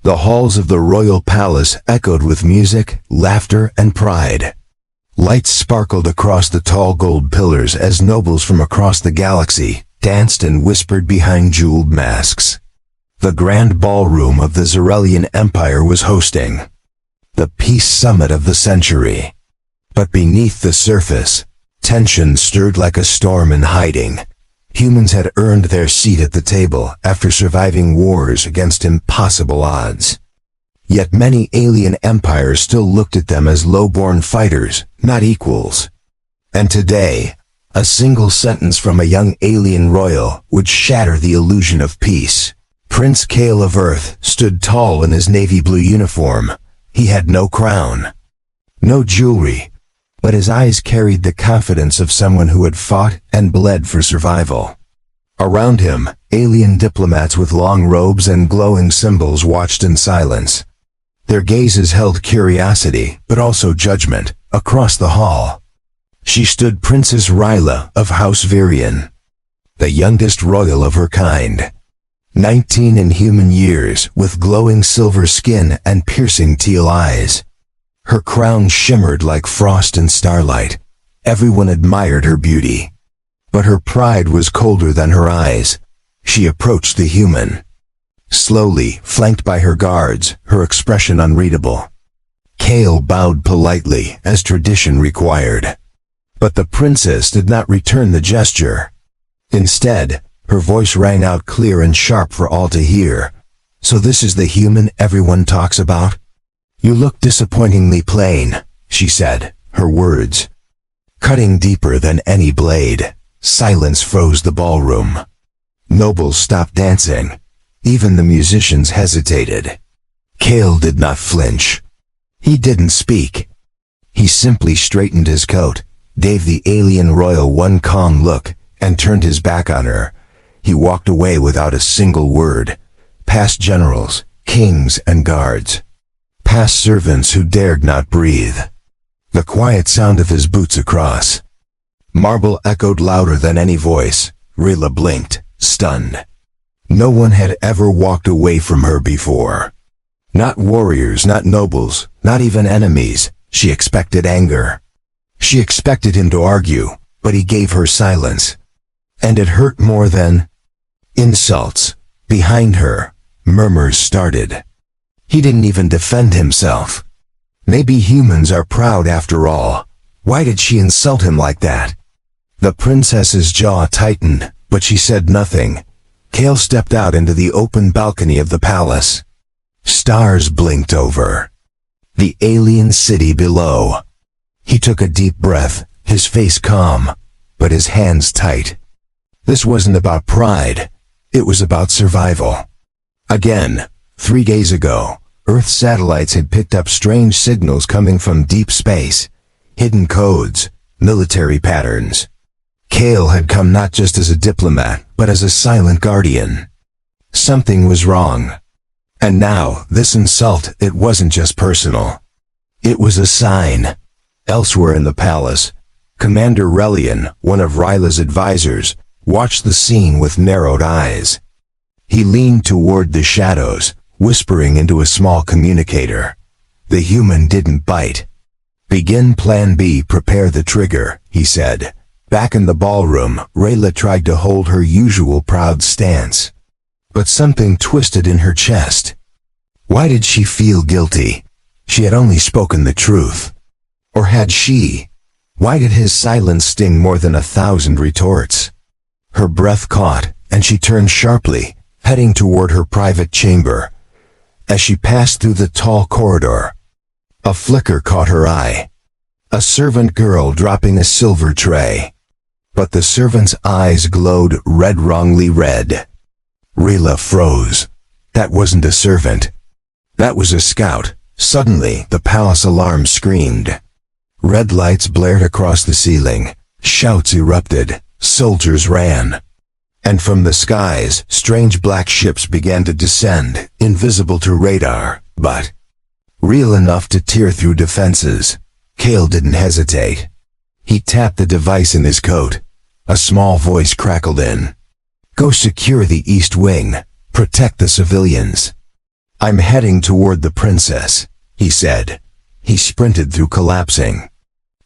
The halls of the royal palace echoed with music, laughter, and pride. Lights sparkled across the tall gold pillars as nobles from across the galaxy danced and whispered behind jeweled masks. The grand ballroom of the Zarelian Empire was hosting the peace summit of the century. But beneath the surface, tension stirred like a storm in hiding. Humans had earned their seat at the table after surviving wars against impossible odds. Yet many alien empires still looked at them as low-born fighters, not equals. And today, a single sentence from a young alien royal would shatter the illusion of peace. Prince Kale of Earth stood tall in his navy blue uniform. He had no crown, no jewelry, but his eyes carried the confidence of someone who had fought and bled for survival. Around him, alien diplomats with long robes and glowing symbols watched in silence. Their gazes held curiosity, but also judgment. Across the hall, she stood Princess Ryla of House Virion, the youngest royal of her kind. 19 in human years, with glowing silver skin and piercing teal eyes. Her crown shimmered like frost and starlight. Everyone admired her beauty. But her pride was colder than her eyes. She approached the human. Slowly, flanked by her guards, her expression unreadable. Kale bowed politely, as tradition required. But the princess did not return the gesture. Instead, her voice rang out clear and sharp for all to hear. "So this is the human everyone talks about? You look disappointingly plain," she said, her words cutting deeper than any blade. Silence froze the ballroom. Nobles stopped dancing. Even the musicians hesitated. Kale did not flinch. He didn't speak. He simply straightened his coat, gave the alien royal one calm look, and turned his back on her. He walked away without a single word, past generals, kings, and guards, past servants who dared not breathe. The quiet sound of his boots across marble echoed louder than any voice. Rilla blinked, stunned. No one had ever walked away from her before. Not warriors, not nobles, not even enemies. She expected anger. She expected him to argue, but he gave her silence. And it hurt more than insults. Behind her, murmurs started. He didn't even defend himself. Maybe humans are proud after all. Why did she insult him like that? The princess's jaw tightened, but she said nothing. Kale stepped out into the open balcony of the palace. Stars blinked over the alien city below. He took a deep breath, his face calm, but his hands tight. This wasn't about pride. It was about survival. Again, 3 days ago, Earth satellites had picked up strange signals coming from deep space. Hidden codes, military patterns. Kale had come not just as a diplomat, but as a silent guardian. Something was wrong. And now, this insult, it wasn't just personal. It was a sign. Elsewhere in the palace, Commander Relian, one of Ryla's advisors, watched the scene with narrowed eyes. He leaned toward the shadows, whispering into a small communicator. The human didn't bite. "Begin Plan B, prepare the trigger," he said. Back in the ballroom, Rayla tried to hold her usual proud stance. But something twisted in her chest. Why did she feel guilty? She had only spoken the truth. Or had she? Why did his silence sting more than 1,000 retorts? Her breath caught, and she turned sharply, heading toward her private chamber. As she passed through the tall corridor, a flicker caught her eye. A servant girl dropping a silver tray. But the servant's eyes glowed red, wrongly red. Rilla froze. That wasn't a servant. That was a scout. Suddenly, the palace alarm screamed. Red lights blared across the ceiling. Shouts erupted. Soldiers ran. And from the skies, strange black ships began to descend, invisible to radar, but real enough to tear through defenses. Kale didn't hesitate. He tapped the device in his coat. A small voice crackled in. "Go secure the East Wing. Protect the civilians." I'm heading toward the princess, he said. He sprinted through collapsing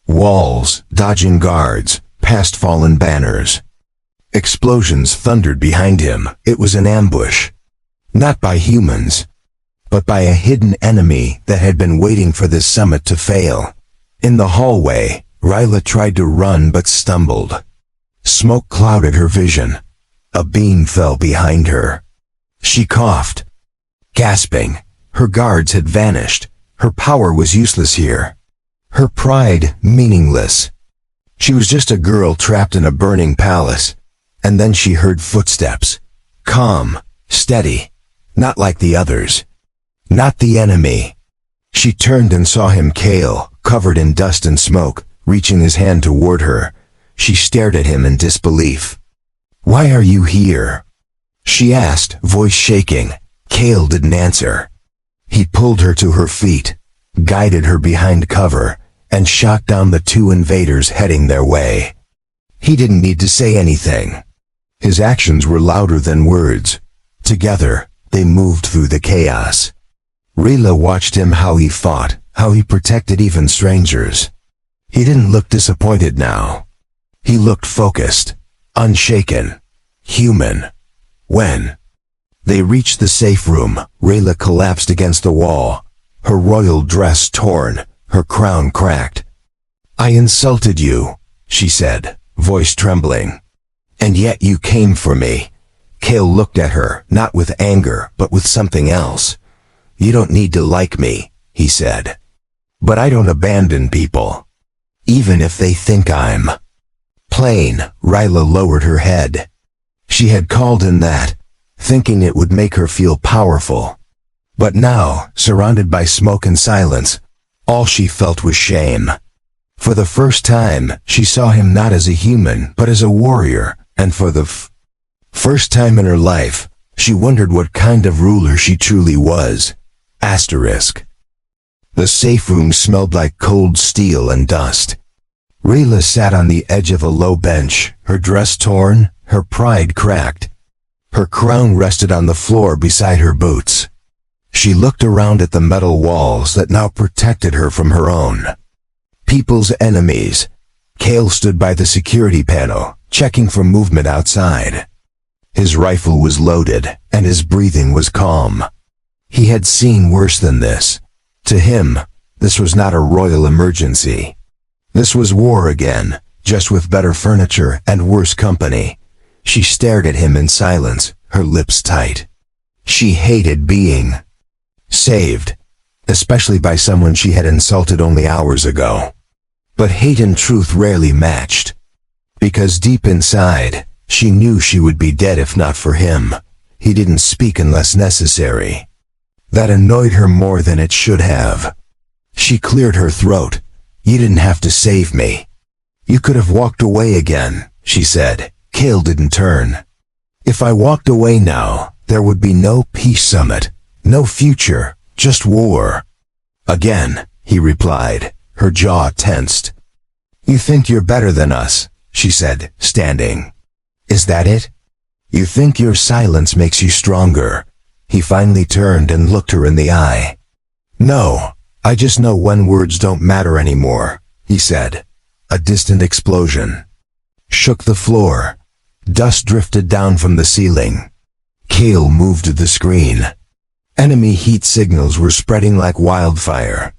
walls, dodging guards, past fallen banners. Explosions thundered behind him. It was an ambush. Not by humans, but by a hidden enemy that had been waiting for this summit to fail. In the hallway, Ryla tried to run but stumbled. Smoke clouded her vision. A beam fell behind her. She coughed, gasping. Her guards had vanished. Her power was useless here. Her pride meaningless. She was just a girl trapped in a burning palace. And then she heard footsteps. Calm, steady, not like the others. Not the enemy. She turned and saw him, Kale, covered in dust and smoke, reaching his hand toward her. She stared at him in disbelief. "Why are you here?" she asked, voice shaking. Kale didn't answer. He pulled her to her feet, guided her behind cover, and shot down the two invaders heading their way. He didn't need to say anything. His actions were louder than words. Together, they moved through the chaos. Rila watched him, how he fought, how he protected even strangers. He didn't look disappointed now. He looked focused, unshaken, human. When they reached the safe room, Rila collapsed against the wall, her royal dress torn, her crown cracked. "I insulted you," she said, voice trembling. "And yet you came for me." Kale looked at her, not with anger, but with something else. "You don't need to like me," he said. "But I don't abandon people, even if they think I'm plain." Ryla lowered her head. She had called him that, thinking it would make her feel powerful. But now, surrounded by smoke and silence, all she felt was shame. For the first time, she saw him not as a human, but as a warrior, and for the first time in her life, she wondered what kind of ruler she truly was. Asterisk. The safe room smelled like cold steel and dust. Rila sat on the edge of a low bench, her dress torn, her pride cracked. Her crown rested on the floor beside her boots. She looked around at the metal walls that now protected her from her own people's enemies. Kale stood by the security panel, checking for movement outside. His rifle was loaded, and his breathing was calm. He had seen worse than this. To him, this was not a royal emergency. This was war again, just with better furniture and worse company. She stared at him in silence, her lips tight. She hated being saved, especially by someone she had insulted only hours ago. But hate and truth rarely matched. Because deep inside, she knew she would be dead if not for him. He didn't speak unless necessary. That annoyed her more than it should have. She cleared her throat. "You didn't have to save me. You could have walked away again," she said. Kale didn't turn. "If I walked away now, there would be no peace summit, no future, just war." "Again," he replied, her jaw tensed. "You think you're better than us," she said, standing. "Is that it? You think your silence makes you stronger?" He finally turned and looked her in the eye. "No, I just know when words don't matter anymore," he said. A distant explosion shook the floor. Dust drifted down from the ceiling. Kale moved to the screen. Enemy heat signals were spreading like wildfire.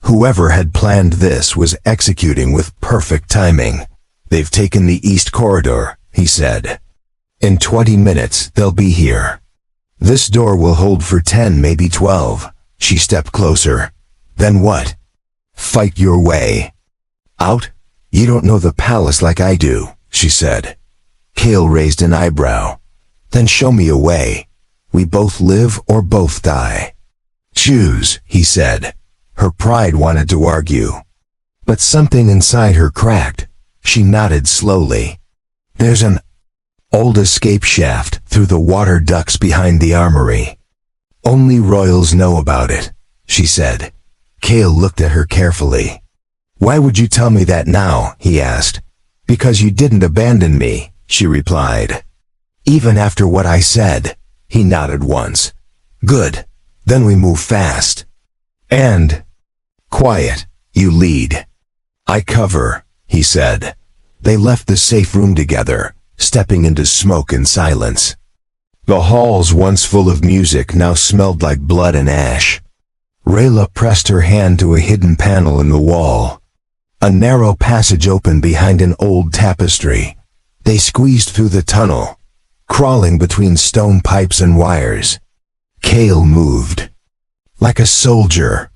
Whoever had planned this was executing with perfect timing. "They've taken the East Corridor," he said. "In 20 minutes, they'll be here. This door will hold for 10, maybe 12. She stepped closer. "Then what? Fight your way out? You don't know the palace like I do," she said. Kale raised an eyebrow. "Then show me a way. We both live or both die." "Choose," he said. Her pride wanted to argue, but something inside her cracked. She nodded slowly. "There's an old escape shaft through the water ducts behind the armory. Only royals know about it," she said. Kale looked at her carefully. "Why would you tell me that now?" he asked. "Because you didn't abandon me," she replied. "Even after what I said?" He nodded once. "Good. Then we move fast. And quiet, you lead. I cover, he said. They left the safe room together, stepping into smoke and silence. The halls once full of music now smelled like blood and ash. Rayla pressed her hand to a hidden panel in the wall. A narrow passage opened behind an old tapestry. They squeezed through the tunnel, crawling between stone pipes and wires. Kale moved. Like a soldier.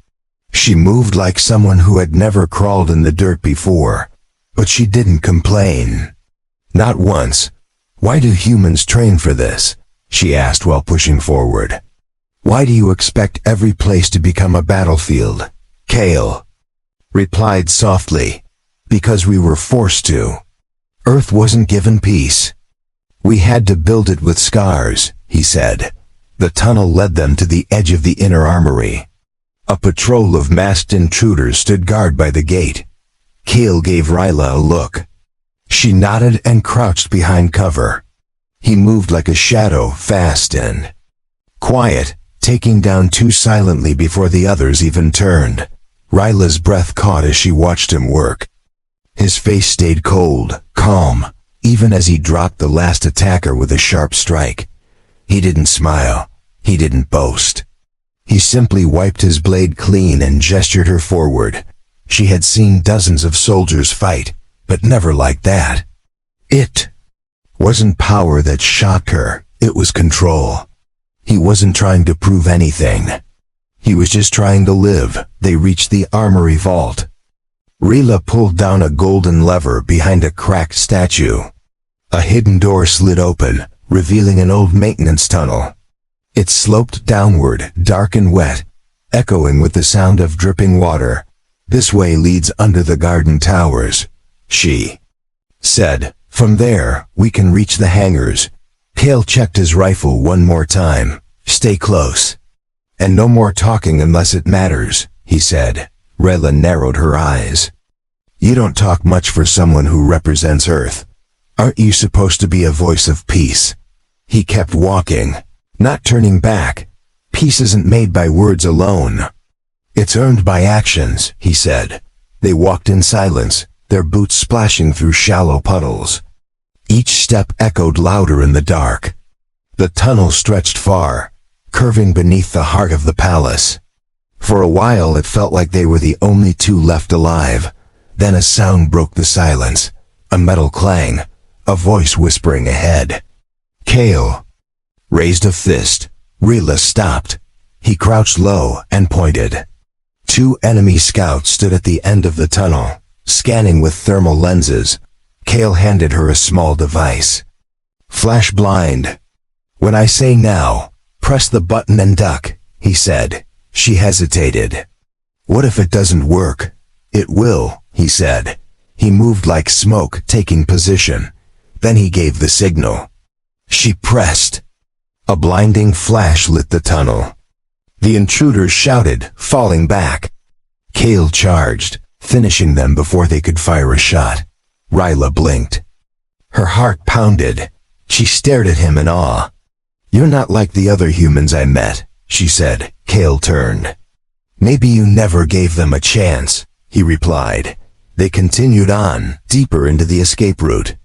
She moved like someone who had never crawled in the dirt before. But she didn't complain. Not once. Why do humans train for this? She asked while pushing forward. Why do you expect every place to become a battlefield? Kale replied softly. Because we were forced to. Earth wasn't given peace. We had to build it with scars, he said. The tunnel led them to the edge of the inner armory. A patrol of masked intruders stood guard by the gate. Kale gave Rayla a look. She nodded and crouched behind cover. He moved like a shadow, fast and quiet, taking down two silently before the others even turned. Rayla's breath caught as she watched him work. His face stayed cold, calm, even as he dropped the last attacker with a sharp strike. He didn't smile. He didn't boast. He simply wiped his blade clean and gestured her forward. She had seen dozens of soldiers fight, but never like that. It wasn't power that shocked her, it was control. He wasn't trying to prove anything. He was just trying to live. They reached the armory vault. Rayla pulled down a golden lever behind a cracked statue. A hidden door slid open, revealing an old maintenance tunnel. It sloped downward, dark and wet, echoing with the sound of dripping water. This way leads under the garden towers, she said. From there, we can reach the hangars. Kale checked his rifle one more time. Stay close. And no more talking unless it matters, he said. Rayla narrowed her eyes. You don't talk much for someone who represents Earth. Aren't you supposed to be a voice of peace? He kept walking, not turning back. Peace isn't made by words alone. It's earned by actions, he said. They walked in silence, their boots splashing through shallow puddles. Each step echoed louder in the dark. The tunnel stretched far, curving beneath the heart of the palace. For a while it felt like they were the only two left alive. Then a sound broke the silence. A metal clang, a voice whispering ahead. Kale raised a fist. Rayla stopped. He crouched low and pointed. Two enemy scouts stood at the end of the tunnel, scanning with thermal lenses. Kale handed her a small device. Flash blind. When I say now, press the button and duck, he said. She hesitated. What if it doesn't work? It will, he said. He moved like smoke, taking position. Then he gave the signal. She pressed. A blinding flash lit the tunnel. The intruders shouted, falling back. Kale charged, finishing them before they could fire a shot. Rayla blinked. Her heart pounded. She stared at him in awe. You're not like the other humans I met, she said. Kale turned. Maybe you never gave them a chance, he replied. They continued on, deeper into the escape route.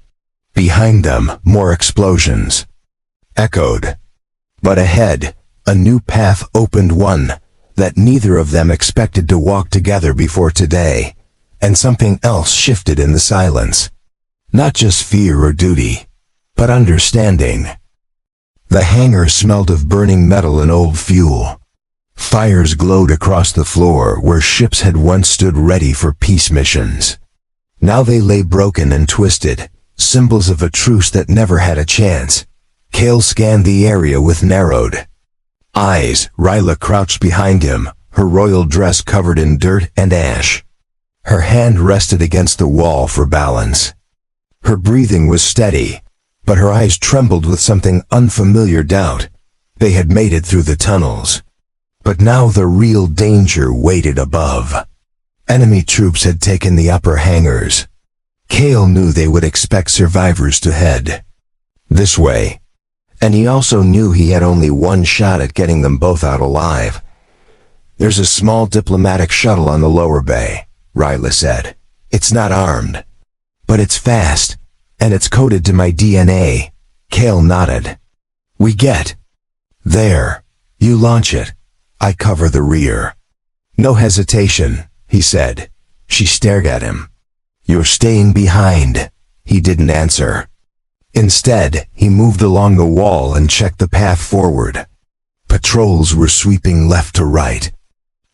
Behind them, more explosions echoed. But ahead, a new path opened, one that neither of them expected to walk together before today. And something else shifted in the silence. Not just fear or duty, but understanding. The hangar smelled of burning metal and old fuel. Fires glowed across the floor where ships had once stood ready for peace missions. Now they lay broken and twisted, symbols of a truce that never had a chance. Kale scanned the area with narrowed eyes. Rayla crouched behind him, her royal dress covered in dirt and ash. Her hand rested against the wall for balance. Her breathing was steady, but her eyes trembled with something unfamiliar doubt. They had made it through the tunnels. But now the real danger waited above. Enemy troops had taken the upper hangars. Kale knew they would expect survivors to head this way. And he also knew he had only one shot at getting them both out alive. "There's a small diplomatic shuttle on the lower bay," Ryla said. "It's not armed. But it's fast, and it's coded to my DNA." Kale nodded. "We get. There. You launch it. I cover the rear." "No hesitation," he said. She stared at him. "You're staying behind." He didn't answer. Instead, he moved along the wall and checked the path forward. Patrols were sweeping left to right.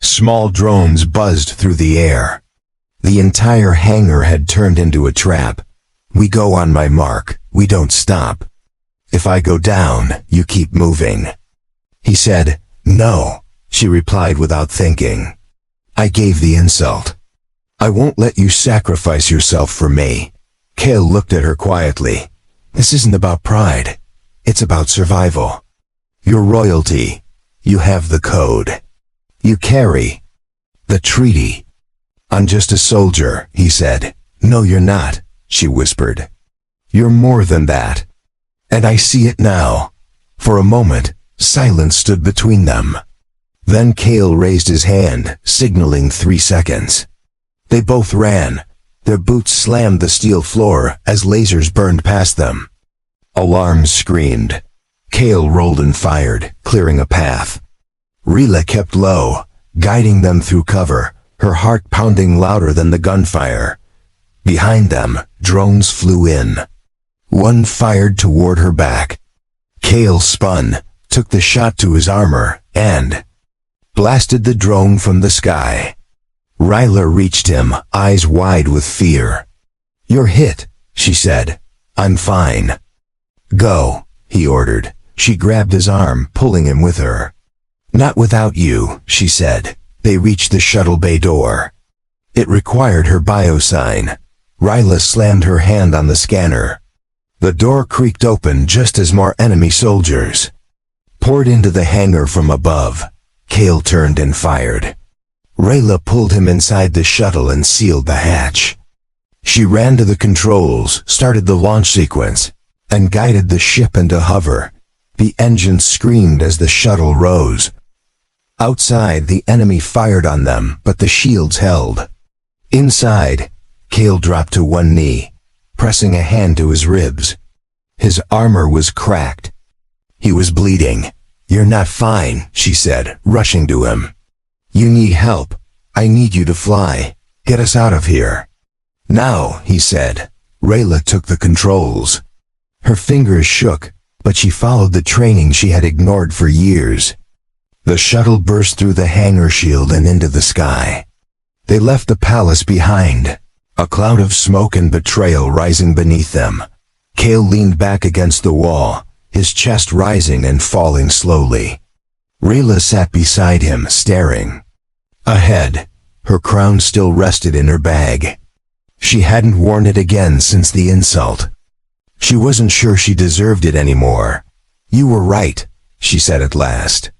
Small drones buzzed through the air. The entire hangar had turned into a trap. "We go on my mark. We don't stop. If I go down, you keep moving." He said, "No," she replied without thinking. "I gave the insult. I won't let you sacrifice yourself for me." Kale looked at her quietly. "This isn't about pride. It's about survival. You're royalty. You have the code. You carry the treaty." "I'm just a soldier," he said. "No, you're not," she whispered. "You're more than that. And I see it now." For a moment, silence stood between them. Then Kale raised his hand, signaling 3 seconds. They both ran. Their boots slammed the steel floor as lasers burned past them. Alarms screamed. Kale rolled and fired, clearing a path. Rila kept low, guiding them through cover, her heart pounding louder than the gunfire. Behind them, drones flew in. One fired toward her back. Kale spun, took the shot to his armor, and blasted the drone from the sky. Ryla reached him, eyes wide with fear. "You're hit," she said. "I'm fine." "Go," he ordered. She grabbed his arm, pulling him with her. "Not without you," she said. They reached the shuttle bay door. It required her biosign. Ryla slammed her hand on the scanner. The door creaked open just as more enemy soldiers poured into the hangar from above. Kale turned and fired. Rayla pulled him inside the shuttle and sealed the hatch. She ran to the controls, started the launch sequence, and guided the ship into hover. The engine screamed as the shuttle rose. Outside, the enemy fired on them, but the shields held. Inside, Kale dropped to one knee, pressing a hand to his ribs. His armor was cracked. He was bleeding. "You're not fine," she said, rushing to him. "You need help. I need you to fly. Get us out of here." "Now," he said. Rayla took the controls. Her fingers shook, but she followed the training she had ignored for years. The shuttle burst through the hangar shield and into the sky. They left the palace behind, a cloud of smoke and betrayal rising beneath them. Kale leaned back against the wall, his chest rising and falling slowly. Rayla sat beside him, staring. Ahead, her crown still rested in her bag. She hadn't worn it again since the insult. She wasn't sure she deserved it anymore. "You were right," she said at last.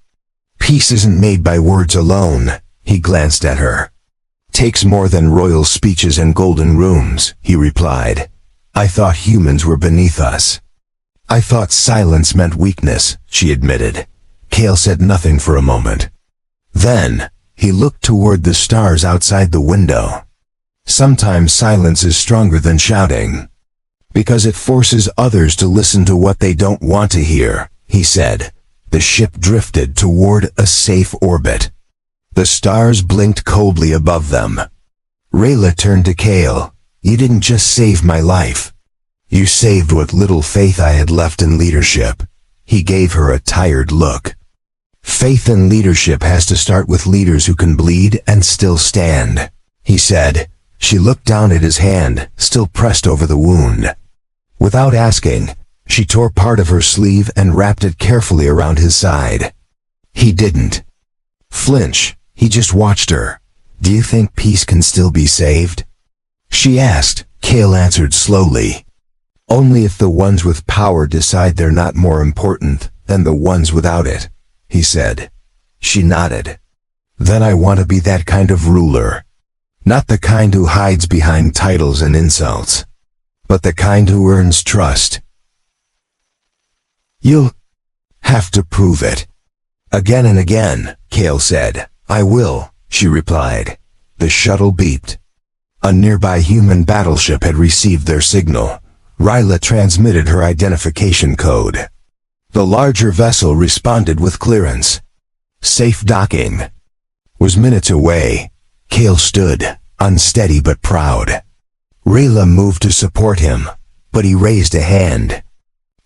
"Peace isn't made by words alone." He glanced at her. "Takes more than royal speeches and golden rooms," he replied. "I thought humans were beneath us." "I thought silence meant weakness," she admitted. Kale said nothing for a moment. Then, he looked toward the stars outside the window. "Sometimes silence is stronger than shouting, because it forces others to listen to what they don't want to hear," he said. The ship drifted toward a safe orbit. The stars blinked coldly above them. Rayla turned to Kale. "You didn't just save my life. You saved what little faith I had left in leadership." He gave her a tired look. "Faith in leadership has to start with leaders who can bleed and still stand," he said. She looked down at his hand, still pressed over the wound. Without asking, she tore part of her sleeve and wrapped it carefully around his side. He didn't flinch. He just watched her. "Do you think peace can still be saved?" she asked. Kale answered slowly. "Only if the ones with power decide they're not more important than the ones without it," he said. She nodded. "Then I want to be that kind of ruler. Not the kind who hides behind titles and insults, but the kind who earns trust." "You'll Have to prove it. Again and again, Kale said. I will, she replied. The shuttle beeped. A nearby human battleship had received their signal. Ryla transmitted her identification code. The larger vessel responded with clearance. Safe docking. Was minutes away. Kale stood, unsteady but proud. Rayla moved to support him, but he raised a hand.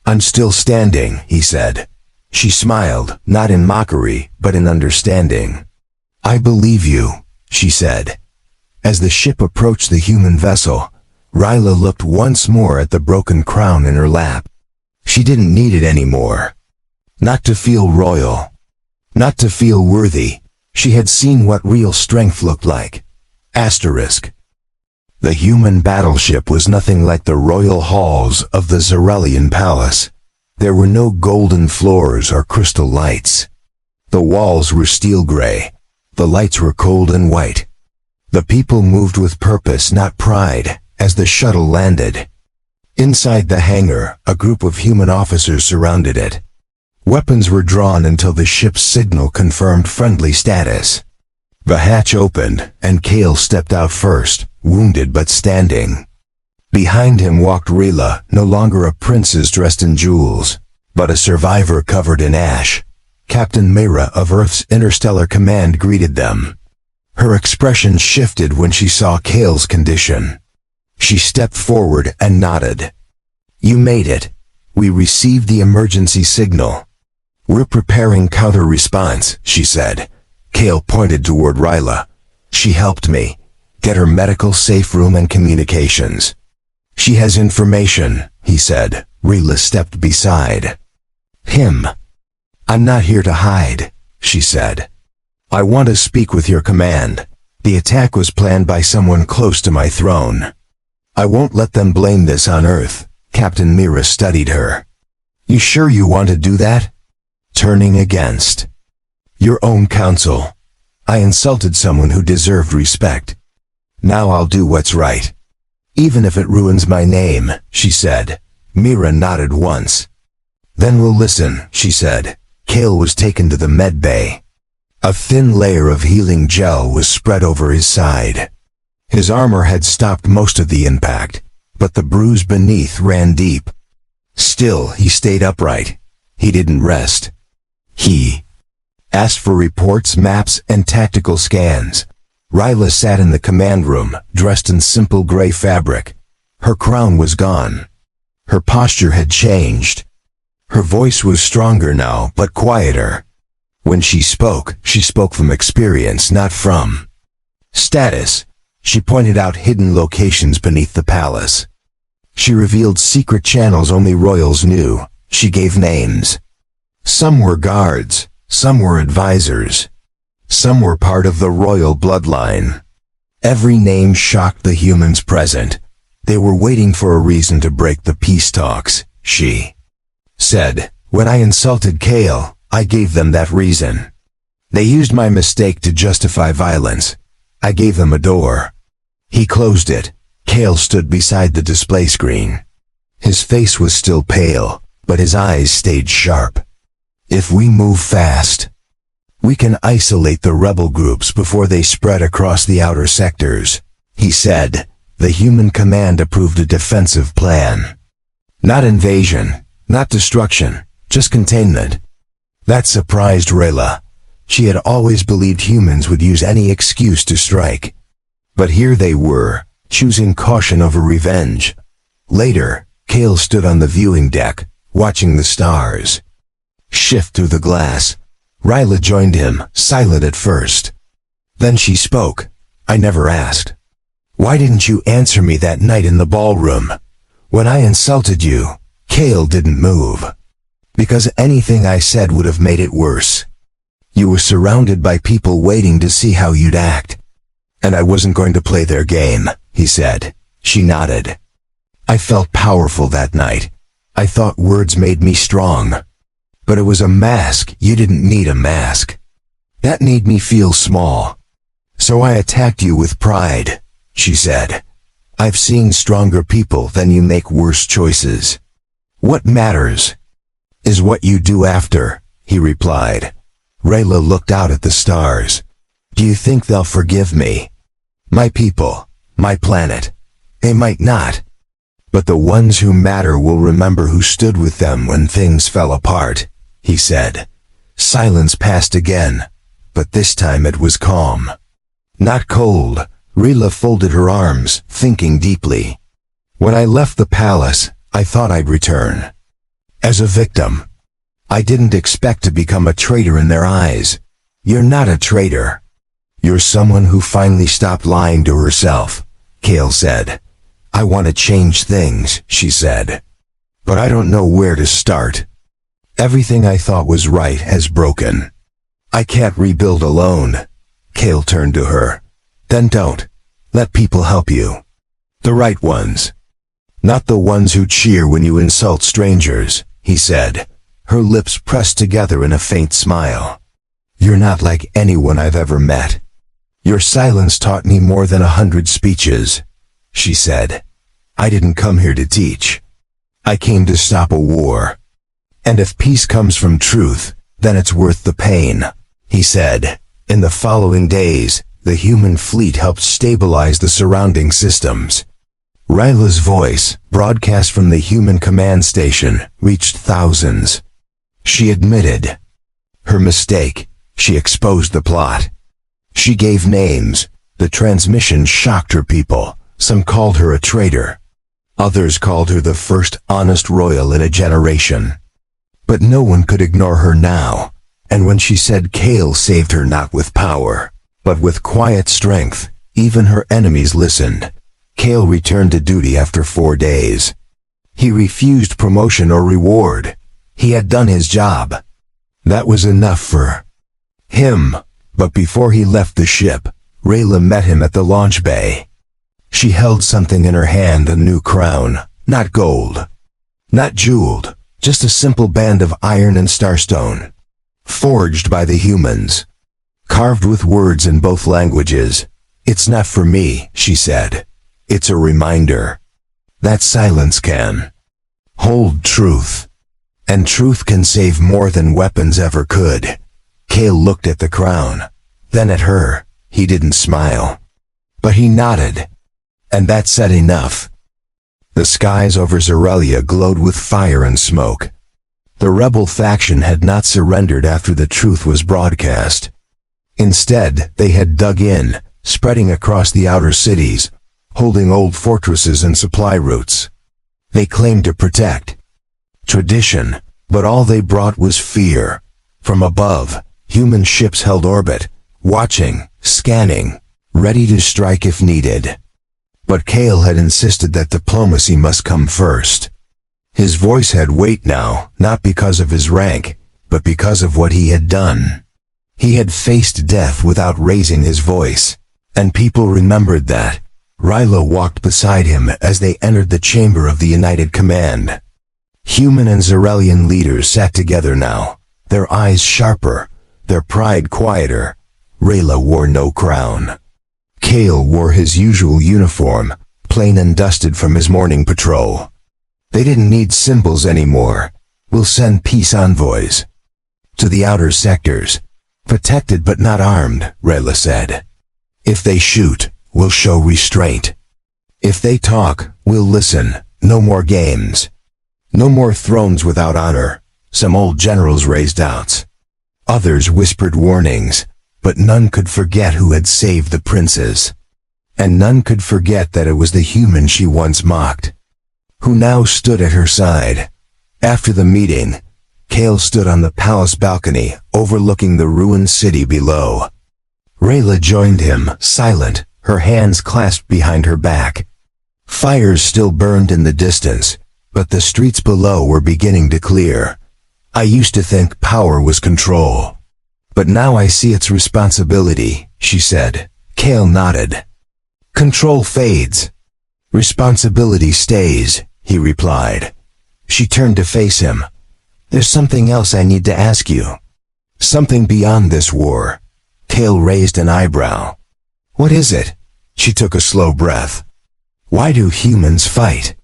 I'm still standing, he said. She smiled, not in mockery, but in understanding. I believe you, she said. As the ship approached the human vessel, Ryla looked once more at the broken crown in her lap. She didn't need it anymore. Not to feel royal. Not to feel worthy. She had seen what real strength looked like. Asterisk. The human battleship was nothing like the royal halls of the Zarelian palace. There were no golden floors or crystal lights. The walls were steel gray. The lights were cold and white. The people moved with purpose, not pride, as the shuttle landed. Inside the hangar, a group of human officers surrounded it. Weapons were drawn until the ship's signal confirmed friendly status. The hatch opened, and Kale stepped out first, wounded but standing. Behind him walked Rayla, no longer a princess dressed in jewels, but a survivor covered in ash. Captain Mera of Earth's Interstellar Command greeted them. Her expression shifted when she saw Kale's condition. She stepped forward and nodded. You made it. We received the emergency signal. We're preparing counter-response, she said. Kale pointed toward Ryla. She helped me. Get her medical safe room and communications. She has information, he said. Rayla stepped beside him. I'm not here to hide, she said. I want to speak with your command. The attack was planned by someone close to my throne. I won't let them blame this on Earth. Captain Mera studied her. You sure you want to do that? Turning against your own counsel. I insulted someone who deserved respect. Now I'll do what's right. Even if it ruins my name, she said. Mera nodded once. Then we'll listen, she said. Kale was taken to the med bay. A thin layer of healing gel was spread over his side. His armor had stopped most of the impact, but the bruise beneath ran deep. Still, he stayed upright. He didn't rest. He asked for reports, maps, and tactical scans. Ryla sat in the command room, dressed in simple gray fabric. Her crown was gone. Her posture had changed. Her voice was stronger now, but quieter. When she spoke from experience, not from status. She pointed out hidden locations beneath the palace. She revealed secret channels only royals knew. She gave names. Some were guards, some were advisors. Some were part of the royal bloodline. Every name shocked the humans present. They were waiting for a reason to break the peace talks, she said. When I insulted Kale, I gave them that reason. They used my mistake to justify violence. I gave them a door. He closed it. Kale stood beside the display screen. His face was still pale, but his eyes stayed sharp. If we move fast, we can isolate the rebel groups before they spread across the outer sectors, he said. The human command approved a defensive plan. Not invasion, not destruction, just containment. That surprised Rayla. She had always believed humans would use any excuse to strike. But here they were, choosing caution over revenge. Later, Kale stood on the viewing deck, watching the stars shift through the glass. Ryla joined him, silent at first. Then she spoke. I never asked. Why didn't you answer me that night in the ballroom? When I insulted you, Kale didn't move. Because anything I said would have made it worse. You were surrounded by people waiting to see how you'd act. And I wasn't going to play their game, he said. She nodded. I felt powerful that night. I thought words made me strong. But it was a mask. You didn't need a mask. That made me feel small. So I attacked you with pride, she said. I've seen stronger people than you make worse choices. What matters Is what you do after, he replied. Rayla looked out at the stars. Do you think they'll forgive me? My people, my planet. They might not. But the ones who matter will remember who stood with them when things fell apart, he said. Silence passed again, but this time it was calm. Not cold. Rayla folded her arms, thinking deeply. When I left the palace, I thought I'd return. As a victim. I didn't expect to become a traitor in their eyes. You're not a traitor. You're someone who finally stopped lying to herself, Kale said. I want to change things, she said. But I don't know where to start. Everything I thought was right has broken. I can't rebuild alone. Kale turned to her. Then don't. Let people help you. The right ones. Not the ones who cheer when you insult strangers, he said, her lips pressed together in a faint smile. You're not like anyone I've ever met. Your silence taught me more than 100 speeches, she said. I didn't come here to teach. I came to stop a war. And if peace comes from truth, then it's worth the pain, he said. In the following days, the human fleet helped stabilize the surrounding systems. Rayla's voice, broadcast from the human command station, reached thousands. She admitted her mistake. She exposed the plot. She gave names. The transmission shocked her people. Some called her a traitor. Others called her the first honest royal in a generation. But no one could ignore her now. And when she said Kale saved her not with power, but with quiet strength, even her enemies listened. Kale returned to duty after 4 days. He refused promotion or reward. He had done his job. That was enough for him. But before he left the ship, Rayla met him at the launch bay. She held something in her hand, a new crown, not gold, not jeweled, just a simple band of iron and starstone, forged by the humans, carved with words in both languages. It's not for me, she said. It's a reminder that silence can hold truth, and truth can save more than weapons ever could. Kale looked at the crown, then at her. He didn't smile, but he nodded, and that said enough. The skies over Zorelia glowed with fire and smoke. The rebel faction had not surrendered after the truth was broadcast. Instead, they had dug in, spreading across the outer cities, holding old fortresses and supply routes. They claimed to protect tradition, but all they brought was fear. From above, human ships held orbit, watching, scanning, ready to strike if needed. But Kale had insisted that diplomacy must come first. His voice had weight now, not because of his rank, but because of what he had done. He had faced death without raising his voice, and people remembered that. Rayla walked beside him as they entered the chamber of the United Command. Human and Zorelian leaders sat together now, their eyes sharper, their pride quieter. Rayla wore no crown. Kale wore his usual uniform, plain and dusted from his morning patrol. They didn't need symbols anymore. We'll send peace envoys to the outer sectors. Protected but not armed, Rayla said. If they shoot, we'll show restraint. If they talk, we'll listen. No more games. No more thrones without honor. Some old generals raised doubts. Others whispered warnings, but none could forget who had saved the princes. And none could forget that it was the human she once mocked, who now stood at her side. After the meeting, Kale stood on the palace balcony, overlooking the ruined city below. Rayla joined him, silent, her hands clasped behind her back. Fires still burned in the distance, but the streets below were beginning to clear. I used to think power was control, but now I see its responsibility, she said. Kale nodded. Control fades. Responsibility stays, he replied. She turned to face him. There's something else I need to ask you. Something beyond this war. Kale raised an eyebrow. What is it? She took a slow breath. Why do humans fight?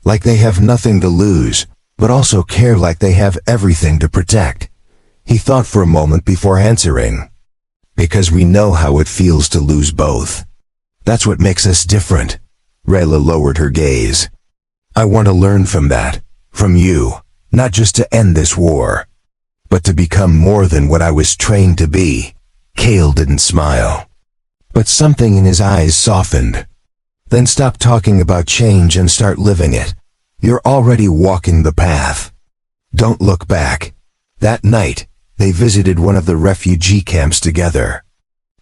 Like they have nothing to lose, but also care like they have everything to protect. He thought for a moment before answering. Because we know how it feels to lose both. That's what makes us different. Rayla lowered her gaze. I want to learn from that, from you, not just to end this war, but to become more than what I was trained to be. Kale didn't smile, but something in his eyes softened. Then stop talking about change and start living it. You're already walking the path. Don't look back. That night, they visited one of the refugee camps together.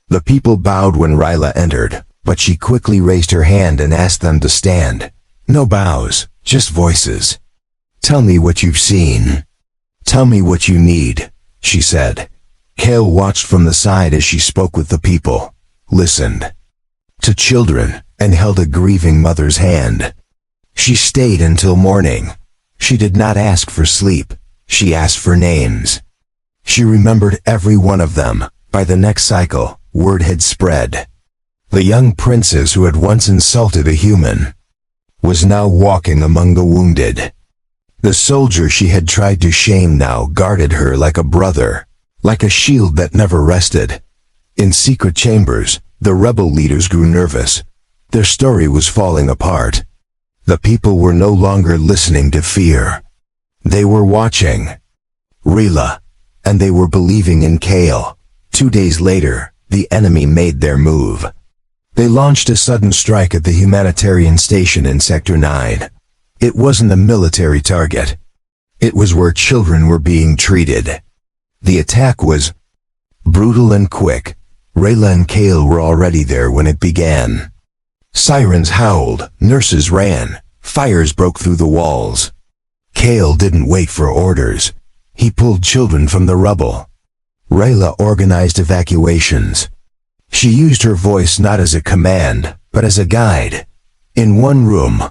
The people bowed when Rayla entered, but she quickly raised her hand and asked them to stand. No bows, just voices. Tell me what you've seen. Tell me what you need, she said. Kale watched from the side as she spoke with the people, listened to children, and held a grieving mother's hand. She stayed until morning. She did not ask for sleep. She asked for names. She remembered every one of them. By the next cycle, word had spread. The young princess who had once insulted a human was now walking among the wounded. The soldier she had tried to shame now guarded her like a brother, like a shield that never rested. In secret chambers, the rebel leaders grew nervous. Their story was falling apart. The people were no longer listening to fear. They were watching Rayla, and they were believing in Kale. 2 days later, the enemy made their move. They launched a sudden strike at the humanitarian station in Sector 9. It wasn't a military target. It was where children were being treated. The attack was brutal and quick. Rayla and Kale were already there when it began. Sirens howled, nurses ran, fires broke through the walls. Kale didn't wait for orders. He pulled children from the rubble. Rayla organized evacuations. She used her voice not as a command, but as a guide. In one room,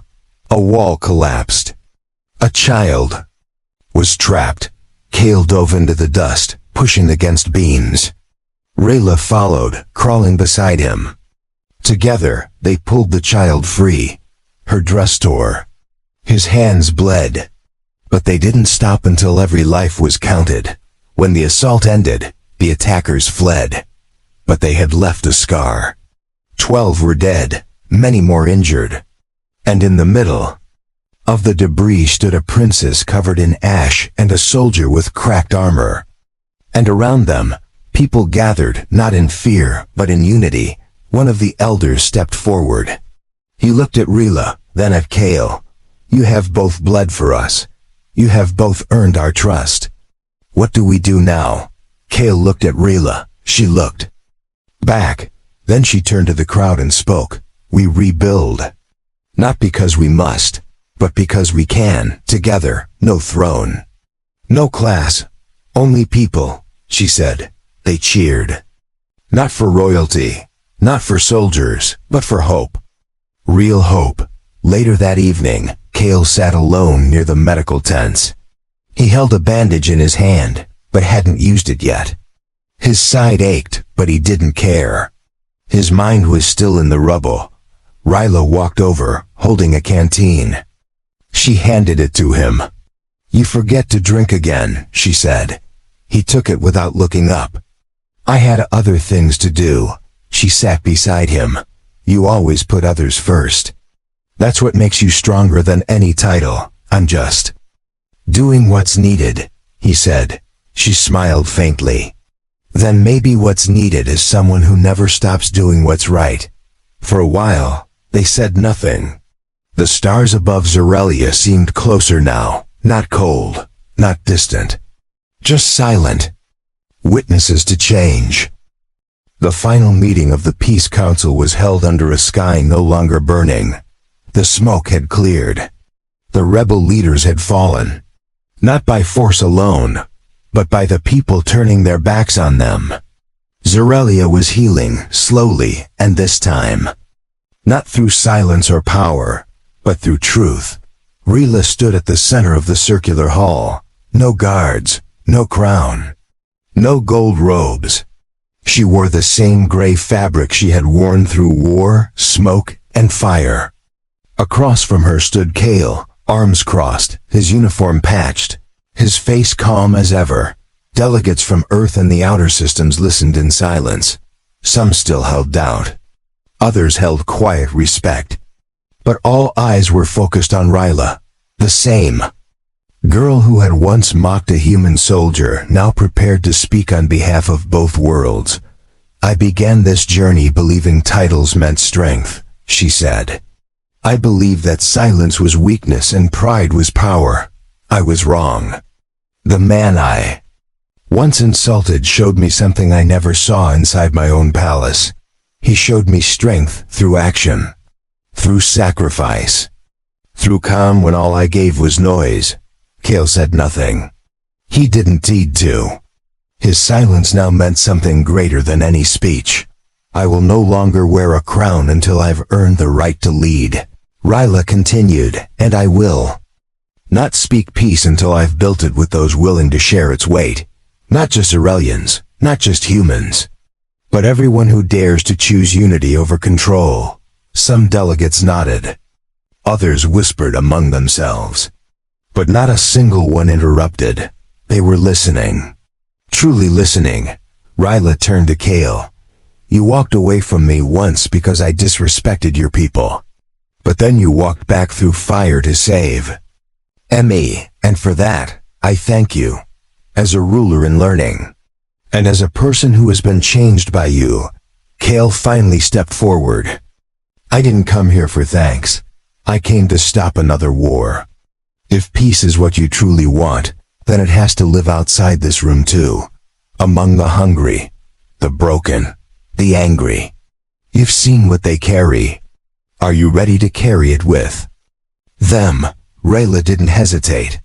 a wall collapsed. A child was trapped. Kale dove into the dust, pushing against beams. Rayla followed, crawling beside him. Together, they pulled the child free. Her dress tore. His hands bled. But they didn't stop until every life was counted. When the assault ended, the attackers fled. But they had left a scar. 12 were dead, many more injured. And in the middle of the debris stood a princess covered in ash and a soldier with cracked armor. And around them, people gathered, not in fear, but in unity. One of the elders stepped forward. He looked at Rayla, then at Kale. You have both bled for us. You have both earned our trust. What do we do now? Kale looked at Rayla. She looked back. Then she turned to the crowd and spoke. We rebuild. Not because we must, but because we can, together. No throne, no class, only people, she said. They cheered. Not for royalty, not for soldiers, but for hope. Real hope. Later that evening, Kale sat alone near the medical tents. He held a bandage in his hand, but hadn't used it yet. His side ached, but he didn't care. His mind was still in the rubble. Rayla walked over, holding a canteen. She handed it to him. You forget to drink again, she said. He took it without looking up. I had other things to do. She sat beside him. You always put others first. That's what makes you stronger than any title. I'm just doing what's needed, he said. She smiled faintly. Then maybe what's needed is someone who never stops doing what's right. For a while, they said nothing. The stars above Zerelia seemed closer now, not cold, not distant. Just silent. Witnesses to change. The final meeting of the Peace Council was held under a sky no longer burning. The smoke had cleared. The rebel leaders had fallen. Not by force alone, but by the people turning their backs on them. Zerelia was healing, slowly, and this time. Not through silence or power, but through truth. Rayla stood at the center of the circular hall. No guards, no crown, no gold robes. She wore the same gray fabric she had worn through war, smoke, and fire. Across from her stood Kale, Arms crossed, his uniform patched, his face calm as ever. Delegates from Earth and the outer systems listened in silence. Some still held doubt. Others held quiet respect. But all eyes were focused on Ryla, the same girl who had once mocked a human soldier, now prepared to speak on behalf of both worlds. "I began this journey believing titles meant strength," she said. "I believed that silence was weakness and pride was power. I was wrong. The man I once insulted showed me something I never saw inside my own palace. He showed me strength through action, through sacrifice, through calm when all I gave was noise." Kale said nothing. He didn't need to. His silence now meant something greater than any speech. "I will no longer wear a crown until I've earned the right to lead," Ryla continued, "and I will not speak peace until I've built it with those willing to share its weight. Not just Aurelians, not just humans, but everyone who dares to choose unity over control." Some delegates nodded. Others whispered among themselves. But not a single one interrupted. They were listening. Truly listening. Ryla turned to Kale. "You walked away from me once because I disrespected your people. But then you walked back through fire to save me, and for that, I thank you. As a ruler in learning, and as a person who has been changed by you." Kale finally stepped forward. "I didn't come here for thanks. I came to stop another war. If peace is what you truly want, then it has to live outside this room too. Among the hungry, the broken, the angry. You've seen what they carry. Are you ready to carry it with them?" Ryla didn't hesitate.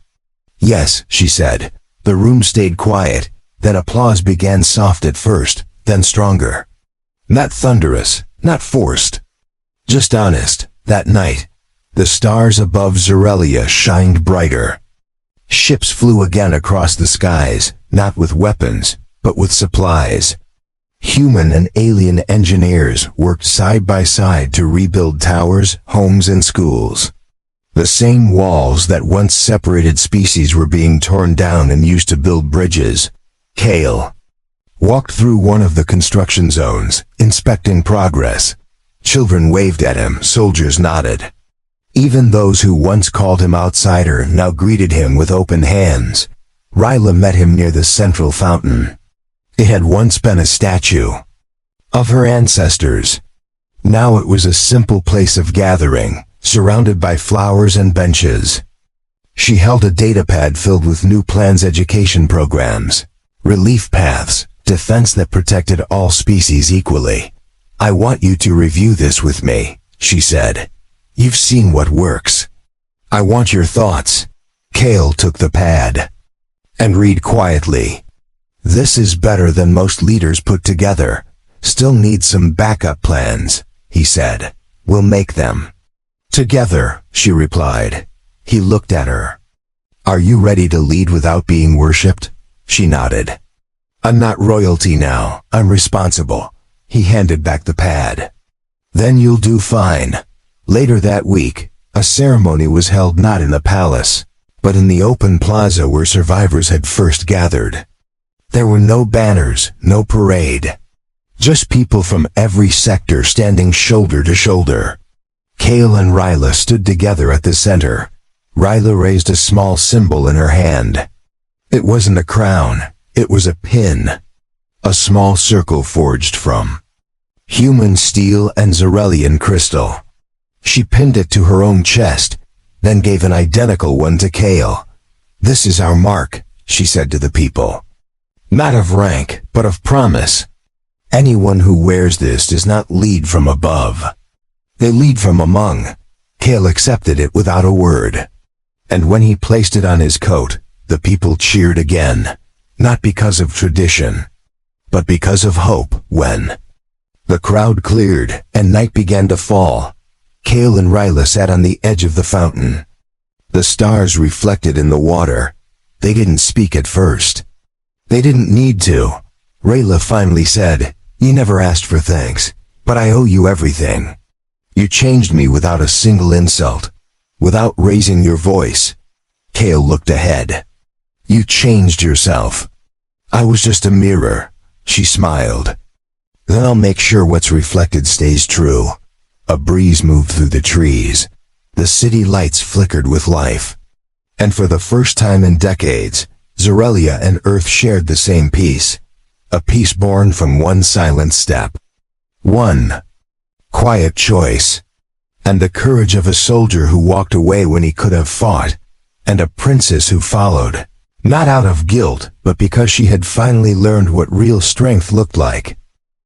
"Yes," she said. The room stayed quiet, then applause began, soft at first, then stronger. Not thunderous, not forced. Just honest. That night, the stars above Zorelia shined brighter. Ships flew again across the skies, not with weapons, but with supplies. Human and alien engineers worked side by side to rebuild towers, homes, and schools. The same walls that once separated species were being torn down and used to build bridges. Kale walked through one of the construction zones, inspecting progress. Children waved at him, soldiers nodded. Even those who once called him outsider now greeted him with open hands. Ryla met him near the central fountain. It had once been a statue of her ancestors. Now it was a simple place of gathering, surrounded by flowers and benches. She held a datapad filled with new plans, education programs, relief paths, defense that protected all species equally. "I want you to review this with me," she said. "You've seen what works. I want your thoughts." Kale took the pad and read quietly. "This is better than most leaders put together. Still need some backup plans," he said. "We'll make them together," she replied. He looked at her. "Are you ready to lead without being worshipped?" She nodded. "I'm not royalty now, I'm responsible." He handed back the pad. "Then you'll do fine." Later that week, a ceremony was held not in the palace, but in the open plaza where survivors had first gathered. There were no banners, no parade. Just people from every sector standing shoulder to shoulder. Kale and Ryla stood together at the center. Ryla raised a small symbol in her hand. It wasn't a crown, it was a pin. A small circle forged from human steel and Zorelian crystal. She pinned it to her own chest, then gave an identical one to Kale. "This is our mark," she said to the people. "Not of rank, but of promise. Anyone who wears this does not lead from above. They lead from among." Kale accepted it without a word. And when he placed it on his coat, the people cheered again. Not because of tradition, but because of hope. When the crowd cleared and night began to fall, Kale and Ryla sat on the edge of the fountain. The stars reflected in the water. They didn't speak at first. They didn't need to. Ryla finally said, "You never asked for thanks, but I owe you everything. You changed me without a single insult. Without raising your voice, Kale looked ahead. You changed yourself. I was just a mirror, she smiled. Then I'll make sure what's reflected stays true. A breeze moved through the trees. The city lights flickered with life. And for the first time in decades, Zorelia and Earth shared the same peace. A peace born from one silent step. One quiet choice. And the courage of a soldier who walked away when he could have fought. And a princess who followed. Not out of guilt, but because she had finally learned what real strength looked like.